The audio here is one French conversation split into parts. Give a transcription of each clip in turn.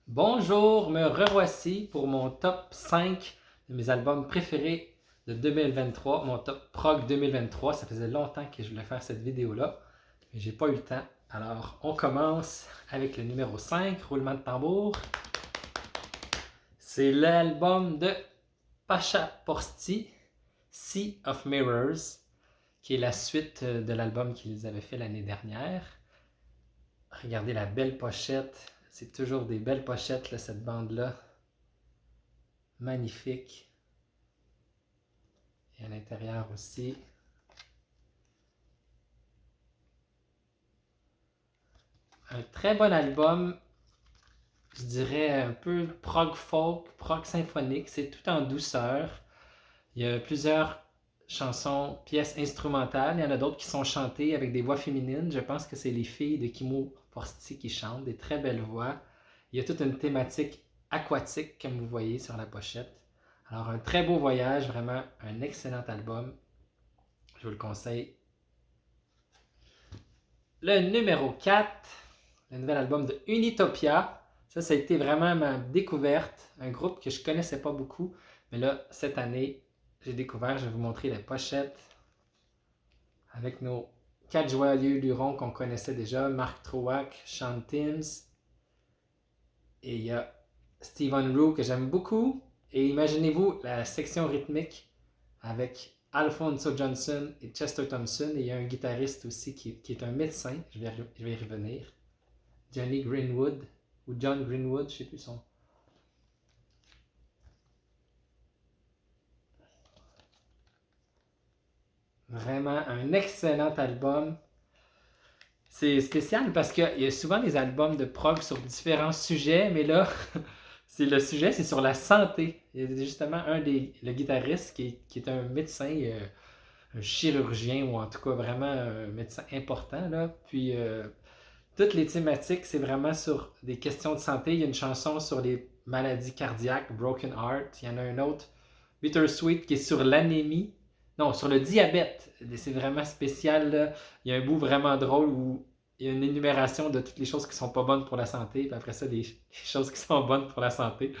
Bonjour, me revoici pour mon top 5 de mes albums préférés de 2023, mon top prog 2023. Ça faisait longtemps que je voulais faire cette vidéo-là, mais j'ai pas eu le temps. Alors, on commence avec le numéro 5, roulement de tambour. C'est l'album de Pasha Porsti, Sea of Mirrors, qui est la suite de l'album qu'ils avaient fait l'année dernière. Regardez la belle pochette. C'est toujours des belles pochettes, là, cette bande-là. Magnifique. Et à l'intérieur aussi. Un très bon album, je dirais un peu prog folk, prog symphonique. C'est tout en douceur. Il y a plusieurs chansons, pièces instrumentales. Il y en a d'autres qui sont chantées avec des voix féminines. Je pense que c'est les filles de Kimo Porsti qui chantent, des très belles voix. Il y a toute une thématique aquatique, comme vous voyez sur la pochette. Alors, un très beau voyage, vraiment un excellent album. Je vous le conseille. Le numéro 4, le nouvel album de Unitopia. Ça a été vraiment ma découverte. Un groupe que je connaissais pas beaucoup. Mais là, cette année, j'ai découvert. Je vais vous montrer la pochette avec nos 4 joyeux lurons qu'on connaissait déjà. Mark Trowack, Sean Timms. Et il y a Steven Roux que j'aime beaucoup. Et imaginez-vous la section rythmique avec Alphonso Johnson et Chester Thompson. Et il y a un guitariste aussi qui est un médecin. Je vais y revenir. Johnny Greenwood ou John Greenwood, je ne sais plus son. Vraiment un excellent album. C'est spécial parce qu'il y a souvent des albums de prog sur différents sujets, mais là, le sujet, c'est sur la santé. Il y a justement le guitariste qui est un médecin, un chirurgien ou en tout cas vraiment un médecin important. Là. Puis toutes les thématiques, c'est vraiment sur des questions de santé. Il y a une chanson sur les maladies cardiaques, Broken Heart. Il y en a un autre, Bittersweet, qui est sur l'anémie. Non, sur le diabète. C'est vraiment spécial. Là. Il y a un bout vraiment drôle où il y a une énumération de toutes les choses qui sont pas bonnes pour la santé. Puis après ça, des choses qui sont bonnes pour la santé.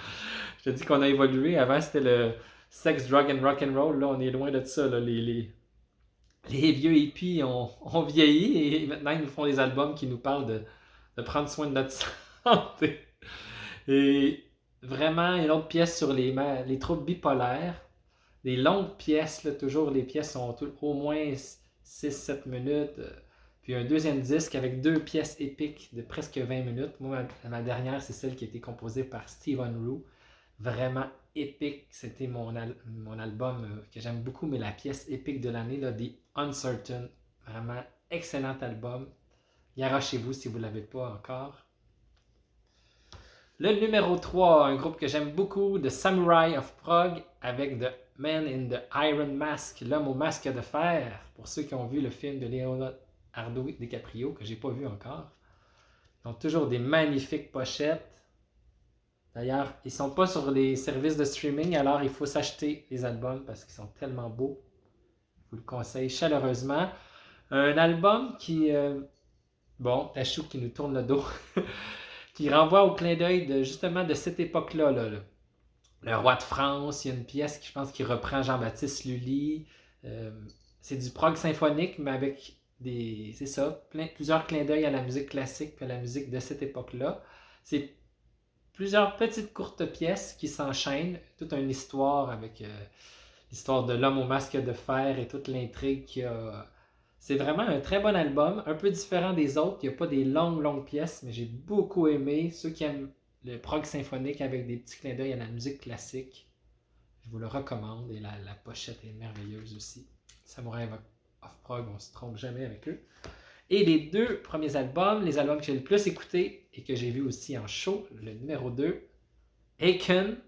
Je te dis qu'on a évolué. Avant, c'était le sex, drug and rock and roll. Là, on est loin de ça. Là. Les vieux hippies ont vieilli et maintenant ils nous font des albums qui nous parlent de prendre soin de notre santé. Et vraiment, une autre pièce sur les troubles bipolaires. Des longues pièces, là, toujours les pièces sont au moins 6-7 minutes. Puis un deuxième disque avec deux pièces épiques de presque 20 minutes. Moi, ma dernière, c'est celle qui a été composée par Steven Roux. Vraiment épique. C'était mon album que j'aime beaucoup, mais la pièce épique de l'année, là, The Uncertain. Vraiment excellent album. Garochez-vous si vous ne l'avez pas encore. Le numéro 3, un groupe que j'aime beaucoup, The Samurai of Prague, avec The Man in the Iron Mask, l'homme au masque de fer, pour ceux qui ont vu le film de Leonardo DiCaprio, que j'ai pas vu encore. Ils ont toujours des magnifiques pochettes. D'ailleurs, ils sont pas sur les services de streaming, alors il faut s'acheter les albums parce qu'ils sont tellement beaux. Je vous le conseille chaleureusement. Un album qui, bon, Tachou qui nous tourne le dos, qui renvoie au clin d'œil justement de cette époque-là. Le roi de France, il y a une pièce qui, je pense, qui reprend Jean-Baptiste Lully. Euh, c'est du prog symphonique, mais avec c'est ça, plusieurs clins d'œil à la musique classique et à la musique de cette époque-là. C'est plusieurs petites courtes pièces qui s'enchaînent, toute une histoire avec l'histoire de l'homme au masque de fer et toute l'intrigue qu'il y a. C'est vraiment un très bon album, un peu différent des autres. Il n'y a pas des longues pièces, mais j'ai beaucoup aimé. Ceux qui aiment le prog symphonique avec des petits clins d'œil à la musique classique, je vous le recommande. Et la pochette est merveilleuse aussi. Samurai of Prague, on ne se trompe jamais avec eux. Et les deux premiers albums, les albums que j'ai le plus écoutés et que j'ai vu aussi en show, le numéro 2, Aiken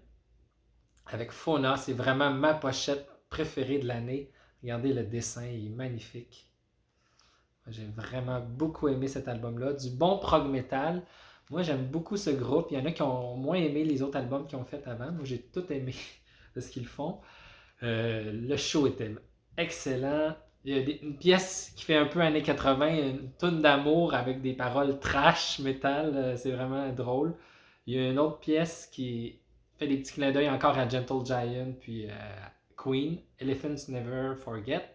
avec Fauna, c'est vraiment ma pochette préférée de l'année. Regardez le dessin, il est magnifique. J'ai vraiment beaucoup aimé cet album-là. Du bon prog metal. Moi, j'aime beaucoup ce groupe. Il y en a qui ont moins aimé les autres albums qu'ils ont fait avant. Moi, j'ai tout aimé de ce qu'ils font. Le show était excellent. Il y a une pièce qui fait un peu années 80, une toune d'amour avec des paroles trash, metal. C'est vraiment drôle. Il y a une autre pièce qui fait des petits clins d'œil encore à Gentle Giant, puis Queen, Elephants Never Forget.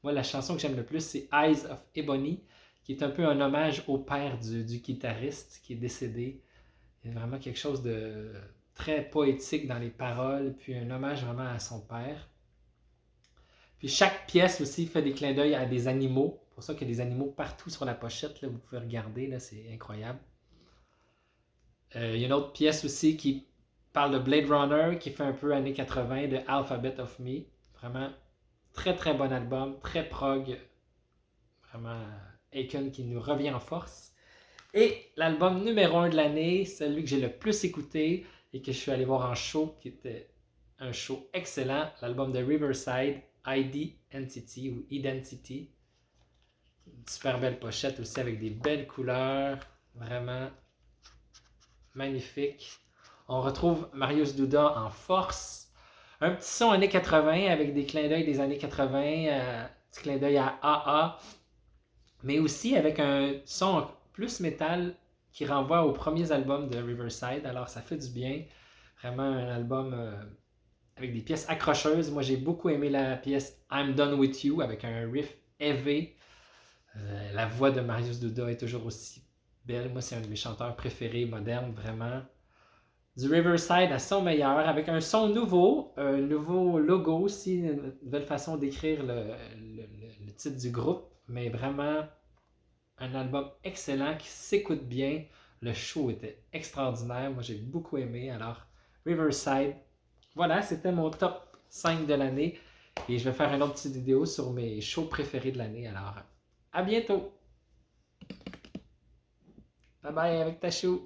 Moi, la chanson que j'aime le plus, c'est Eyes of Ebony, qui est un peu un hommage au père du guitariste qui est décédé. Il y a vraiment quelque chose de très poétique dans les paroles, puis un hommage vraiment à son père. Puis chaque pièce aussi fait des clins d'œil à des animaux. C'est pour ça qu'il y a des animaux partout sur la pochette. Là, vous pouvez regarder, là, c'est incroyable. Il y a une autre pièce aussi qui parle de Blade Runner, qui fait un peu années 80 de Alphabet of Me. Vraiment très très bon album, très prog. Vraiment Aiken qui nous revient en force. Et l'album numéro 1 de l'année, celui que j'ai le plus écouté et que je suis allé voir en show, qui était un show excellent, l'album de Riverside, Identity ou Identity. Une super belle pochette aussi avec des belles couleurs, vraiment magnifique. On retrouve Marius Duda en force. Un petit son années 80 avec des clins d'œil des années 80, petit clin d'œil à AA, mais aussi avec un son plus métal qui renvoie aux premiers albums de Riverside. Alors ça fait du bien. Vraiment un album avec des pièces accrocheuses. Moi j'ai beaucoup aimé la pièce I'm Done With You avec un riff élevé. La voix de Marius Duda est toujours aussi belle. Moi c'est un de mes chanteurs préférés modernes, vraiment. Du Riverside à son meilleur, avec un son nouveau, un nouveau logo aussi, une nouvelle façon d'écrire le titre du groupe, mais vraiment un album excellent qui s'écoute bien. Le show était extraordinaire, moi j'ai beaucoup aimé. Alors, Riverside, voilà, c'était mon top 5 de l'année. Et je vais faire une autre petite vidéo sur mes shows préférés de l'année. Alors, à bientôt! Bye bye avec ta chou!